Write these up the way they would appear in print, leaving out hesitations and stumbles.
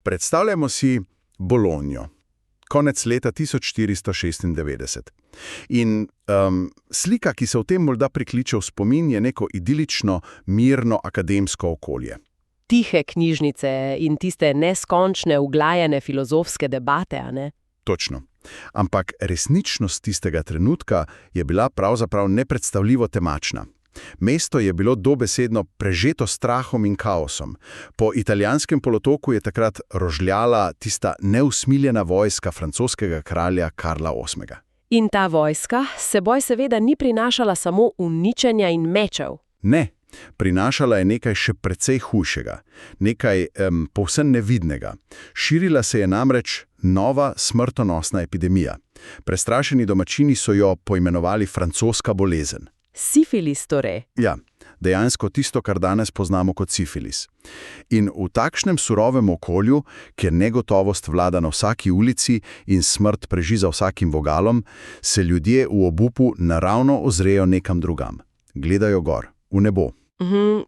Predstavljamo si Bologno, konec leta 1496. In slika, ki se v tem morda prikliče v spomin, je neko idilično, mirno akademsko okolje. Tihe knjižnice in tiste neskončne, uglajene filozofske debate, a ne? Točno. Ampak resničnost tistega trenutka je bila pravzaprav nepredstavljivo temačna. Mesto je bilo dobesedno prežeto strahom in kaosom. Po italijanskem polotoku je takrat rožljala tista neusmiljena vojska francoskega kralja Karla VIII. In ta vojska s seboj seveda ni prinašala samo uničenja in mečev. Ne, prinašala je nekaj še precej hujšega, nekaj povsem nevidnega. Širila se je namreč nova smrtonosna epidemija. Prestrašeni domačini so jo poimenovali francoska bolezen. Sifilis torej. Ja, dejansko tisto, kar danes poznamo kot sifilis. In v takšnem surovem okolju, kjer negotovost vlada na vsaki ulici in smrt preži za vsakim vogalom, se ljudje v obupu naravno ozrejo nekam drugam. Gledajo gor, v nebo.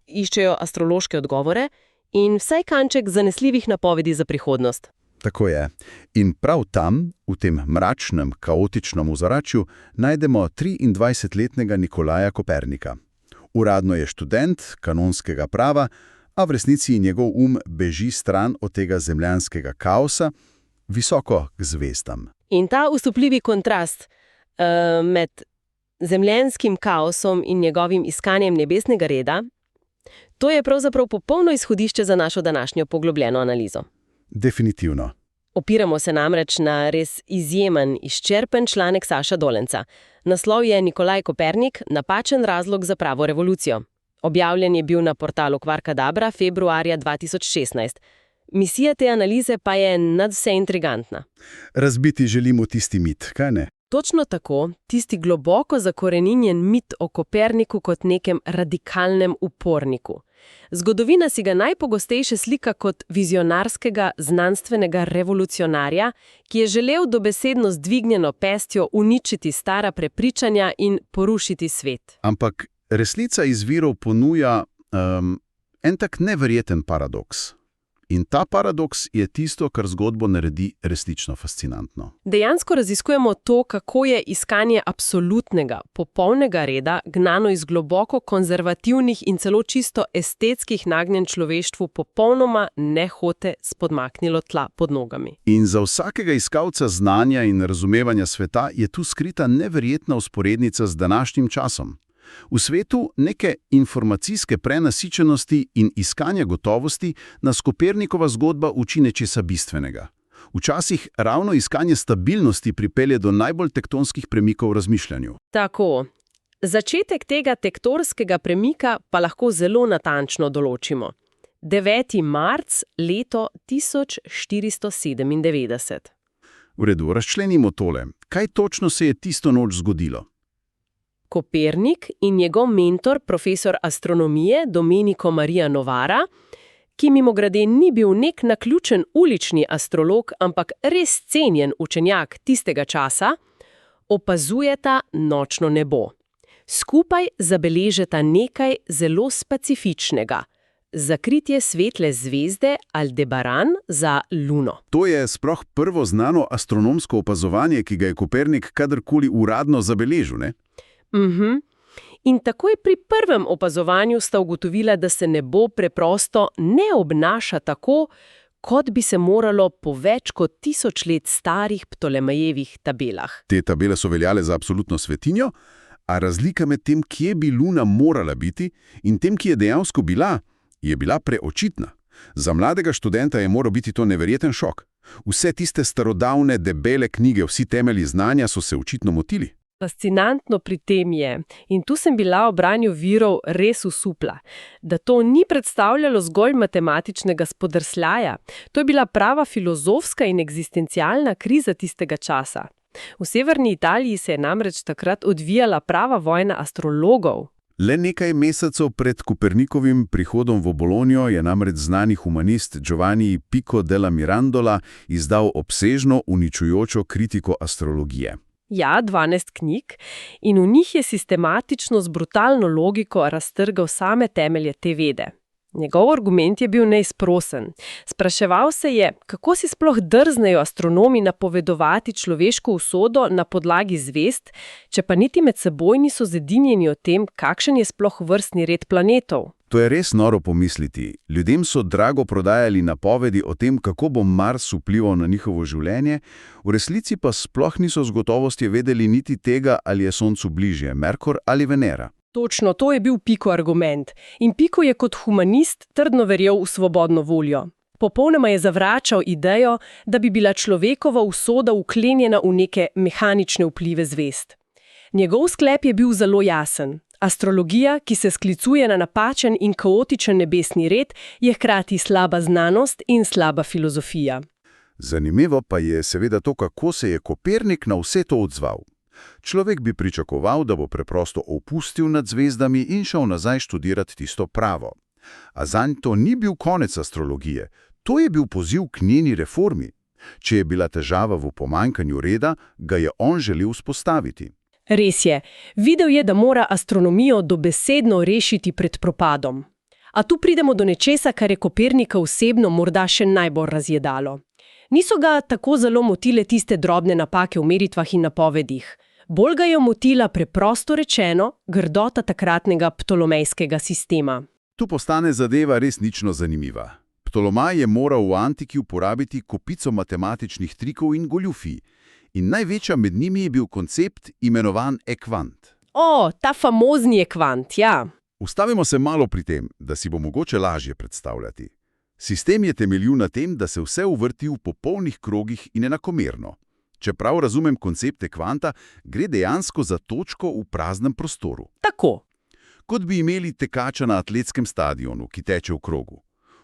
Iščejo astrološke odgovore in vsaj kanček zanesljivih napovedi za prihodnost. Tako je. In prav tam, v tem mračnem, kaotičnem ozračju, najdemo 23-letnega Nikolaja Kopernika. Uradno je študent kanonskega prava, a v resnici njegov beži stran od tega zemljanskega kaosa, visoko k zvezdam. In ta usupljivi kontrast med zemljanskim kaosom in njegovim iskanjem nebesnega reda, to je pravzaprav popolno izhodišče za našo današnjo poglobljeno analizo. Definitivno. Opiramo se namreč na res izjemen, izčrpen članek Saša Dolenca. Naslov je Nikolaj Kopernik, napačen razlog za pravo revolucijo. Objavljen je bil na portalu Kvarkadabra februarja 2016. Misija te analize pa je nadvse intrigantna. Razbiti želimo tisti mit, kaj ne? Točno tako, tisti globoko zakoreninjen mit o Koperniku kot nekem radikalnem uporniku. Zgodovina si ga najpogostejše slika kot vizionarskega znanstvenega revolucionarja, ki je želel dobesedno z dvignjeno pestjo uničiti stara prepričanja in porušiti svet. Ampak resnica iz virov ponuja en tak neverjeten paradoks. In ta paradoks je tisto, kar zgodbo naredi resnično fascinantno. Dejansko raziskujemo to, kako je iskanje absolutnega, popolnega reda gnano iz globoko konzervativnih in celo čisto estetskih nagnjenj človeštvu popolnoma nehote spodmaknilo tla pod nogami. In za vsakega iskalca znanja in razumevanja sveta je tu skrita neverjetna vzporednica z današnjim časom. V svetu neke informacijske prenasičenosti in iskanja gotovosti nas Kopernikova zgodba uči nečesa bistvenega. Včasih ravno iskanje stabilnosti pripelje do najbolj tektonskih premikov v razmišljanju. Tako. Začetek tega tektonskega premika pa lahko zelo natančno določimo. 9. marec leto 1497. V redu, razčlenimo tole. Kaj točno se je tisto noč zgodilo? Kopernik in njegov mentor, profesor astronomije Domenico Maria Novara, ki mimogrede ni bil nek naključen ulični astrolog, ampak res cenjen učenjak tistega časa, opazujeta nočno nebo. Skupaj zabeležeta nekaj zelo specifičnega. Zakritje svetle zvezde Aldebaran za Luno. To je sploh prvo znano astronomsko opazovanje, ki ga je Kopernik kadarkoli uradno zabeležil, ne? In takoj pri prvem opazovanju sta ugotovila, da se nebo preprosto ne obnaša tako, kot bi se moralo po več kot 1000 let starih Ptolemejevih tabelah. Te tabele so veljale za absolutno svetinjo, a razlika med tem, kje bi Luna morala biti, in tem, ki je dejansko bila, je bila preočitna. Za mladega študenta je moral biti to neverjeten šok. Vse tiste starodavne, debele knjige, vsi temelji znanja so se očitno motili. Fascinantno pri tem je, in tu sem bila ob branju virov res usupla, da to ni predstavljalo zgolj matematičnega spodrsljaja. To je bila prava filozofska in eksistencialna kriza tistega časa. V severni Italiji se je namreč takrat odvijala prava vojna astrologov. Le nekaj mesecev pred Kopernikovim prihodom v Bologno je namreč znani humanist Giovanni Pico della Mirandola izdal obsežno uničujočo kritiko astrologije. Ja, 12 knjig, in v njih je sistematično z brutalno logiko raztrgal same temelje te vede. Njegov argument je bil neizprosen. Spraševal se je, kako si sploh drznejo astronomi napovedovati človeško usodo na podlagi zvezd, če pa niti med seboj niso zedinjeni o tem, kakšen je sploh vrstni red planetov. To je res noro pomisliti. Ljudem so drago prodajali napovedi o tem, kako bo Mars vplival na njihovo življenje, v resnici pa sploh niso z gotovostjo vedeli niti tega, ali je Soncu bližje, Merkur ali Venera. Točno, to je bil Pico argument. In Pico je kot humanist trdno verjel v svobodno voljo. Popolnoma je zavračal idejo, da bi bila človekova usoda vklenjena v neke mehanične vplive zvezd. Njegov sklep je bil zelo jasen. Astrologija, ki se sklicuje na napačen in kaotičen nebesni red, je hkrati slaba znanost in slaba filozofija. Zanimivo pa je seveda to, kako se je Kopernik na vse to odzval. Človek bi pričakoval, da bo preprosto opustil nad zvezdami in šel nazaj študirati tisto pravo. A zanj to ni bil konec astrologije, to je bil poziv k njeni reformi. Če je bila težava v pomanjkanju reda, ga je on želel vzpostaviti. Res je, videl je, da mora astronomijo dobesedno rešiti pred propadom. A tu pridemo do nečesa, kar je Kopernika osebno morda še najbolj razjedalo. Niso ga tako zelo motile tiste drobne napake v meritvah in napovedih. Bolj ga je motila, preprosto rečeno, grdota takratnega ptolomejskega sistema. Tu postane zadeva resnično zanimiva. Ptolomaj je moral v antiki uporabiti kopico matematičnih trikov in goljufij. In največja med njimi je bil koncept imenovan ekvant. O, ta famozni ekvant, ja. Ustavimo se malo pri tem, da si bo mogoče lažje predstavljati. Sistem je temeljil na tem, da se vse uvrti v popolnih krogih in enakomerno. Če prav razumem koncept ekvanta, gre dejansko za točko v praznem prostoru. Tako. Kot bi imeli tekača na atletskem stadionu, ki teče v krogu.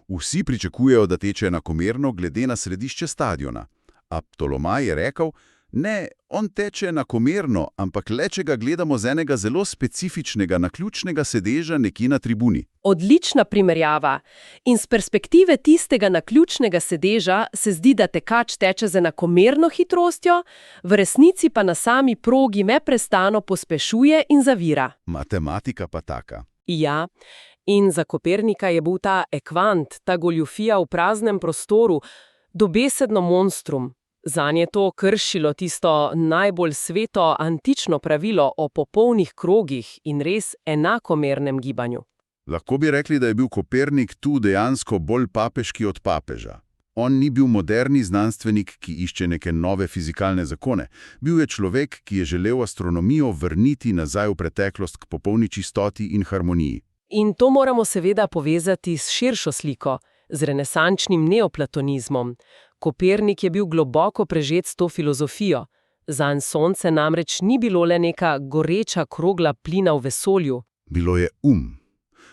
Vsi pričakujejo, da teče enakomerno glede na središče stadiona. A Ptolomaj je rekel, ne, on teče enakomerno, ampak le, če ga gledamo z enega zelo specifičnega naključnega sedeža nekje na tribuni. Odlična primerjava. In z perspektive tistega naključnega sedeža se zdi, da tekač teče z enakomerno hitrostjo, v resnici pa na sami progi neprestano pospešuje in zavira. Matematika pa taka. Ja, in za Kopernika je bil ta ekvant, ta goljufija v praznem prostoru, dobesedno monstrum. Zanj je to kršilo tisto najbolj sveto antično pravilo o popolnih krogih in res enakomernem gibanju. Lahko bi rekli, da je bil Kopernik tu dejansko bolj papeški od papeža. On ni bil moderni znanstvenik, ki išče neke nove fizikalne zakone. Bil je človek, ki je želel astronomijo vrniti nazaj v preteklost k popolni čistoti in harmoniji. In to moramo seveda povezati s širšo sliko, z renesančnim neoplatonizmom. Kopernik je bil globoko prežet s to filozofijo. Zanj sonce namreč ni bilo le neka goreča krogla plina v vesolju. Bilo je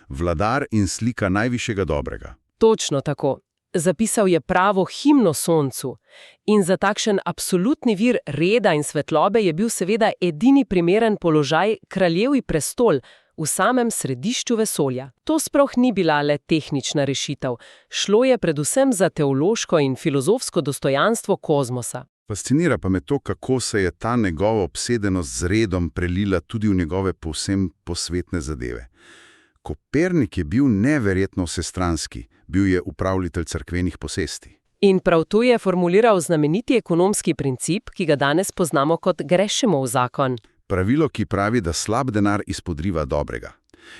vladar in slika najvišjega dobrega. Točno tako. Zapisal je pravo himno soncu. In za takšen absolutni vir reda in svetlobe je bil seveda edini primeren položaj kraljevi prestol, v samem središču vesolja. To sploh ni bila le tehnična rešitev. Šlo je predvsem za teološko in filozofsko dostojanstvo kozmosa. Fascinira pa me to, kako se je ta njegova obsedenost z redom prelila tudi v njegove povsem posvetne zadeve. Kopernik je bil neverjetno vsestranski, bil je upravljatelj cerkvenih posesti. In prav tu je formuliral znameniti ekonomski princip, ki ga danes poznamo kot Greshemov zakon. Pravilo, ki pravi, da slab denar izpodriva dobrega.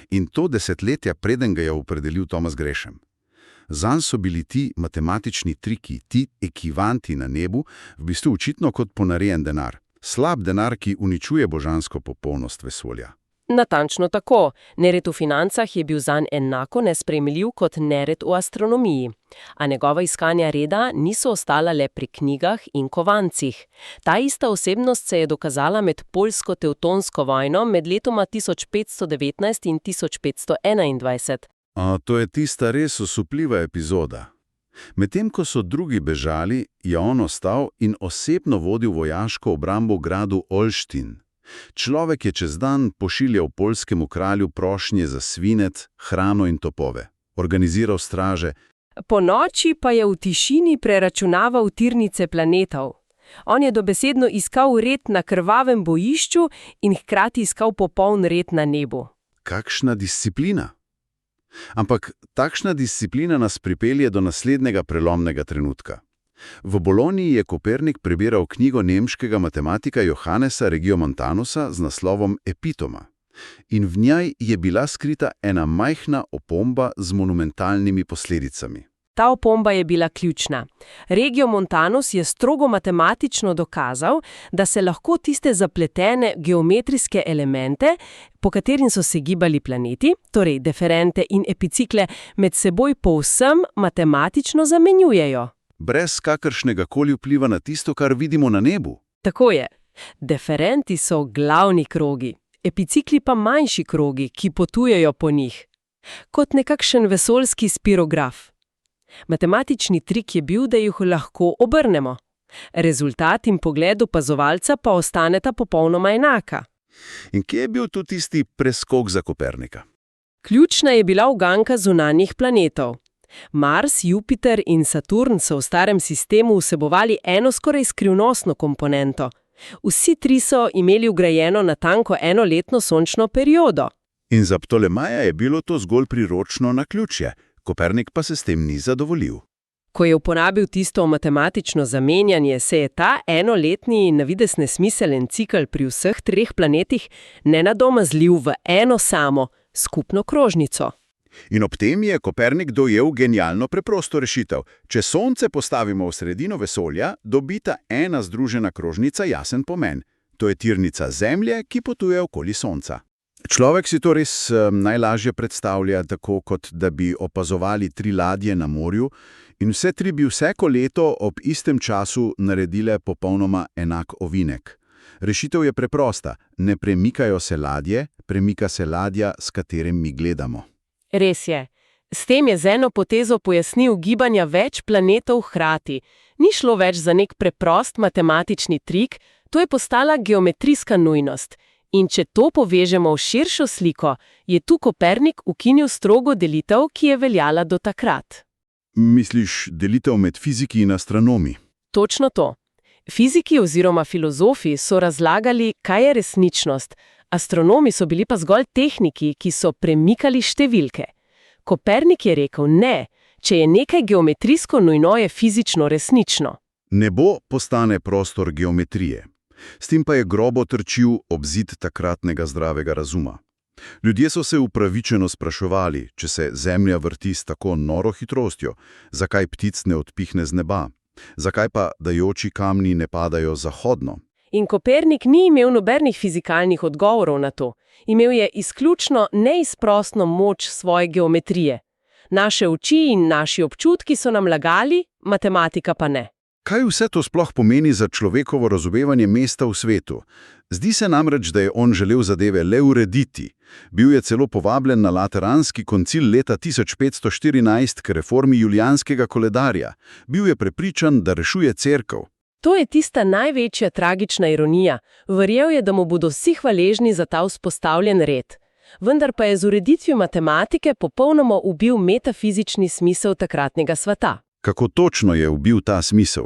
In to desetletja preden ga je opredelil Thomas Gresham. Zanj so bili ti matematični triki, ti ekvivanti na nebu, v bistvu očitno kot ponarejen denar. Slab denar, ki uničuje božansko popolnost vesolja. Natančno tako. Nered v financah je bil zanj enako nesprejemljiv kot nered v astronomiji. A njegova iskanja reda niso ostala le pri knjigah in kovancih. Ta ista osebnost se je dokazala med poljsko-tevtonsko vojno med letoma 1519 in 1521. To je tista res osupljiva epizoda. Medtem ko so drugi bežali, je on ostal in osebno vodil vojaško obrambo gradu Olštin. Človek je čez dan pošiljal poljskemu kralju prošnje za svinec, hrano in topove. Organiziral straže. Po noči pa je v tišini preračunaval tirnice planetov. On je dobesedno iskal red na krvavem bojišču in hkrati iskal popoln red na nebu. Kakšna disciplina! Ampak takšna disciplina nas pripelje do naslednjega prelomnega trenutka. V Boloniji je Kopernik prebiral knjigo nemškega matematika Johannesa Regiomontanusa z naslovom Epitoma. In v njej je bila skrita ena majhna opomba z monumentalnimi posledicami. Ta opomba je bila ključna. Regiomontanus je strogo matematično dokazal, da se lahko tiste zapletene geometrijske elemente, po katerim so se gibali planeti, torej deferente in epicikle, med seboj povsem matematično zamenjujejo. Brez kakršnega koli vpliva na tisto, kar vidimo na nebu. Tako je. Deferenti so glavni krogi, epicikli pa manjši krogi, ki potujejo po njih. Kot nekakšen vesoljski spirograf. Matematični trik je bil, da jih lahko obrnemo. Rezultat in pogled opazovalca pa ostaneta popolnoma enaka. In kje je bil tu tisti preskok za Kopernika? Ključna je bila uganka zunanjih planetov. Mars, Jupiter in Saturn so v starem sistemu vsebovali eno skoraj skrivnostno komponento. Vsi tri so imeli vgrajeno natanko enoletno sončno periodo. In za Ptolemaja je bilo to zgolj priročno naključje. Kopernik pa se s tem ni zadovoljil. Ko je uporabil tisto matematično zamenjanje, se je ta enoletni in navidez nesmiselen cikel pri vseh treh planetih nenadoma zlil v eno samo, skupno krožnico. In ob tem je Kopernik dojel genialno preprosto rešitev. Če Sonce postavimo v sredino vesolja, dobita ena združena krožnica jasen pomen. To je tirnica Zemlje, ki potuje okoli Sonca. Človek si to res najlažje predstavlja tako, kot da bi opazovali tri ladje na morju in vse tri bi vsako leto ob istem času naredile popolnoma enak ovinek. Rešitev je preprosta. Ne premikajo se ladje, premika se ladja, s katerim mi gledamo. Res je. S tem je z eno potezo pojasnil gibanja več planetov hkrati. Ni šlo več za nek preprost matematični trik, to je postala geometrijska nujnost. In če to povežemo v širšo sliko, je tu Kopernik ukinil strogo delitev, ki je veljala do takrat. Misliš delitev med fiziki in astronomi? Točno to. Fiziki oziroma filozofi so razlagali, kaj je resničnost, astronomi so bili pa zgolj tehniki, ki so premikali številke. Kopernik je rekel ne, če je nekaj geometrijsko nujno, je fizično resnično. Nebo postane prostor geometrije. S tem pa je grobo trčil ob zid takratnega zdravega razuma. Ljudje so se upravičeno spraševali, če se Zemlja vrti s tako noro hitrostjo, zakaj ptic ne odpihne z neba, zakaj pa dajoči kamni ne padajo zahodno. In Kopernik ni imel nobenih fizikalnih odgovorov na to. Imel je izključno neizprostno moč svoje geometrije. Naše oči in naši občutki so nam lagali, matematika pa ne. Kaj vse to sploh pomeni za človekovo razumevanje mesta v svetu? Zdi se namreč, da je on želel zadeve le urediti. Bil je celo povabljen na Lateranski koncil leta 1514 k reformi julijanskega koledarja. Bil je prepričan, da rešuje cerkev. To je tista največja tragična ironija. Verjel je, da mu bodo vsi hvaležni za ta vzpostavljen red. Vendar pa je z ureditvijo matematike popolnoma ubil metafizični smisel takratnega sveta. Kako točno je ubil ta smisel?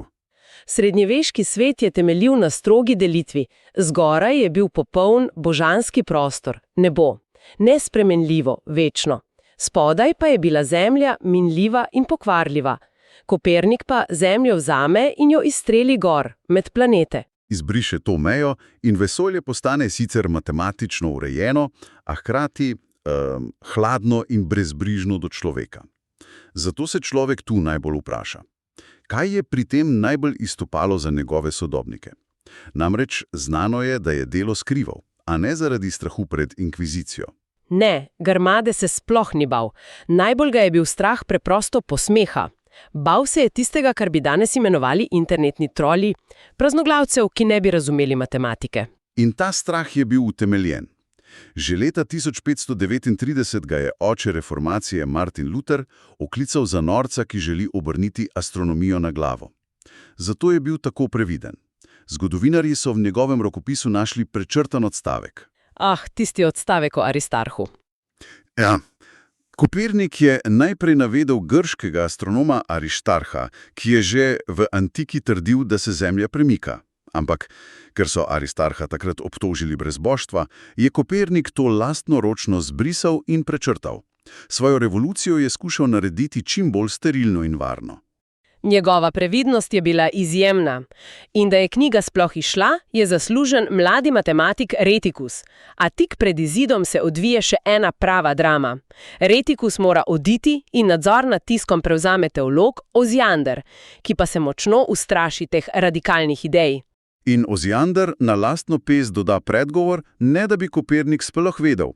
Srednjeveški svet je temeljil na strogi delitvi. Zgoraj je bil popoln božanski prostor, nebo, nespremenljivo, večno. Spodaj pa je bila Zemlja minljiva in pokvarljiva. Kopernik pa Zemljo vzame in jo izstreli gor, med planete. Izbriše to mejo in vesolje postane sicer matematično urejeno, a hkrati hladno in brezbrižno do človeka. Zato se človek tu najbolj vpraša. Kaj je pri tem najbolj izstopalo za njegove sodobnike? Namreč znano je, da je delo skrival, a ne zaradi strahu pred inkvizicijo. Ne, Grmade se sploh ni bal. Najbolj ga je bil strah preprosto posmeha. Bal se je tistega, kar bi danes imenovali internetni troli, praznoglavcev, ki ne bi razumeli matematike. In ta strah je bil utemeljen. Že leta 1539 ga je oče reformacije Martin Luther oklical za norca, ki želi obrniti astronomijo na glavo. Zato je bil tako previden. Zgodovinarji so v njegovem rokopisu našli prečrtan odstavek. Tisti odstavek o Aristarhu. Ja. Kopernik je najprej navedel grškega astronoma Aristarha, ki je že v antiki trdil, da se Zemlja premika. Ampak, ker so Aristarha takrat obtožili brezboštva, je Kopernik to lastnoročno zbrisal in prečrtal. Svojo revolucijo je skušal narediti čim bolj sterilno in varno. Njegova previdnost je bila izjemna. In da je knjiga sploh izšla, je zaslužen mladi matematik Retikus. A tik pred izidom se odvije še ena prava drama. Retikus mora oditi in nadzor nad tiskom prevzame teolog Ozjander, ki pa se močno ustraši teh radikalnih idej. In Ozjander na lastno pest doda predgovor, ne da bi Kopernik sploh vedel.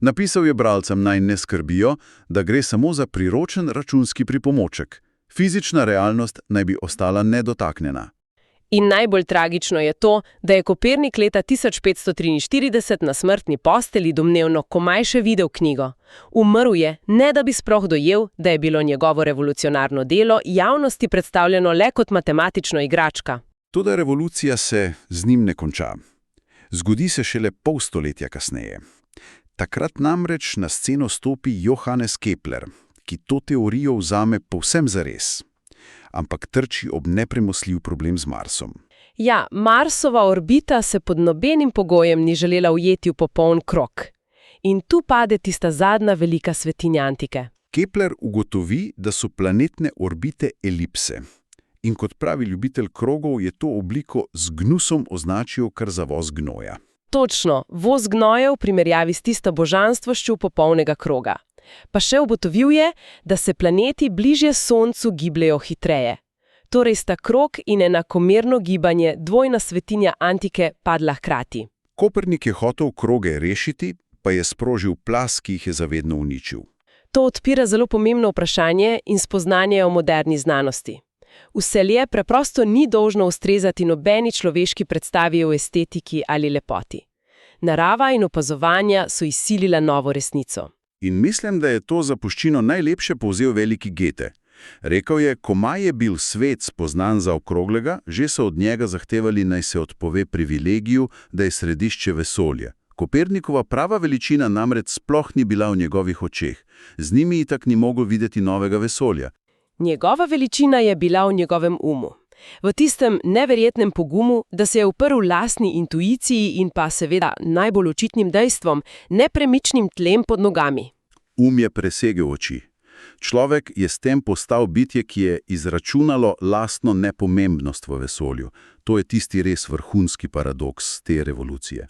Napisal je bralcem, naj ne skrbijo, da gre samo za priročen računski pripomoček. Fizična realnost naj bi ostala nedotaknjena. In najbolj tragično je to, da je Kopernik leta 1543 na smrtni posteli domnevno komaj še videl knjigo. Umrl je, ne da bi sploh dojel, da je bilo njegovo revolucionarno delo javnosti predstavljeno le kot matematično igračka. Toda revolucija se z njim ne konča. Zgodi se šele pol stoletja kasneje. Takrat namreč na sceno stopi Johannes Kepler, ki to teorijo vzame povsem zares, ampak trči ob nepremostljiv problem z Marsom. Ja, Marsova orbita se pod nobenim pogojem ni želela ujeti v popoln krog. In tu pade tista zadnja velika svetinja antike. Kepler ugotovi, da so planetne orbite elipse. In kot pravi ljubitelj krogov je to obliko z gnusom označil kar za voz gnoja. Točno, voz gnoja v primerjavi s tisto božanstvošču popolnega kroga. Pa še ugotovil je, da se planeti bližje Soncu gibljejo hitreje. Torej sta krog in enakomerno gibanje, dvojna svetinja antike, padla hkrati. Kopernik je hotel kroge rešiti, pa je sprožil plaz, ki jih je zavedno uničil. To odpira zelo pomembno vprašanje in spoznanje o moderni znanosti. Veselje preprosto ni dolžno ustrezati nobeni človeški predstavi o estetiki ali lepoti. Narava in opazovanja so izsilila novo resnico. In mislim, da je to zapuščino najlepše povzel veliki Goethe. Rekel je, komaj je bil svet spoznan za okroglega, že so od njega zahtevali, naj se odpove privilegiju, da je središče vesolja. Kopernikova prava veličina namreč sploh ni bila v njegovih očeh. Z njimi itak ni mogel videti novega vesolja. Njegova veličina je bila v njegovem umu. V tistem neverjetnem pogumu, da se je uprl lastni intuiciji in pa seveda najbolj očitnim dejstvom, nepremičnim tlem pod nogami. Je presegel oči. Človek je s tem postal bitje, ki je izračunalo lastno nepomembnost v vesolju. To je tisti res vrhunski paradoks te revolucije.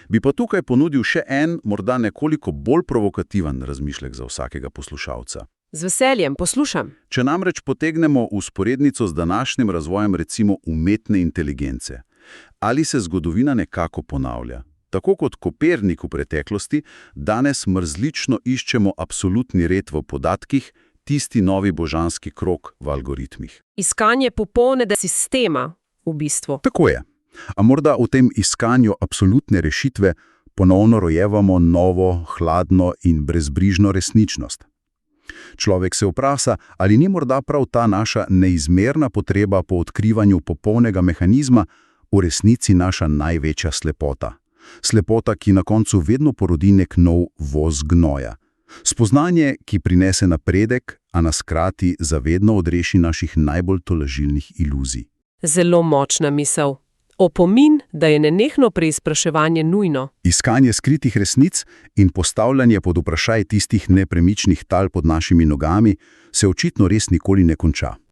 Bi pa tukaj ponudil še en, morda nekoliko bolj provokativen razmišljek za vsakega poslušalca. Z veseljem, poslušam. Če namreč potegnemo vzporednico z današnjim razvojem recimo umetne inteligence, ali se zgodovina nekako ponavlja? Tako kot Kopernik v preteklosti, danes mrzlično iščemo absolutni red v podatkih, tisti novi božanski krog v algoritmih. Iskanje popolnega sistema, v bistvu. Tako je. A morda v tem iskanju absolutne rešitve ponovno rojevamo novo, hladno in brezbrižno resničnost. Človek se vpraša, ali ni morda prav ta naša neizmerna potreba po odkrivanju popolnega mehanizma v resnici naša največja slepota. Slepota, ki na koncu vedno porodi nek nov voz gnoja. Spoznanje, ki prinese napredek, a nas hkrati zavedno odreši naših najbolj tolažilnih iluzij. Zelo močna misel. Opomin, da je nenehno preizpraševanje nujno. Iskanje skritih resnic in postavljanje pod vprašaj tistih nepremičnih tal pod našimi nogami se očitno res nikoli ne konča.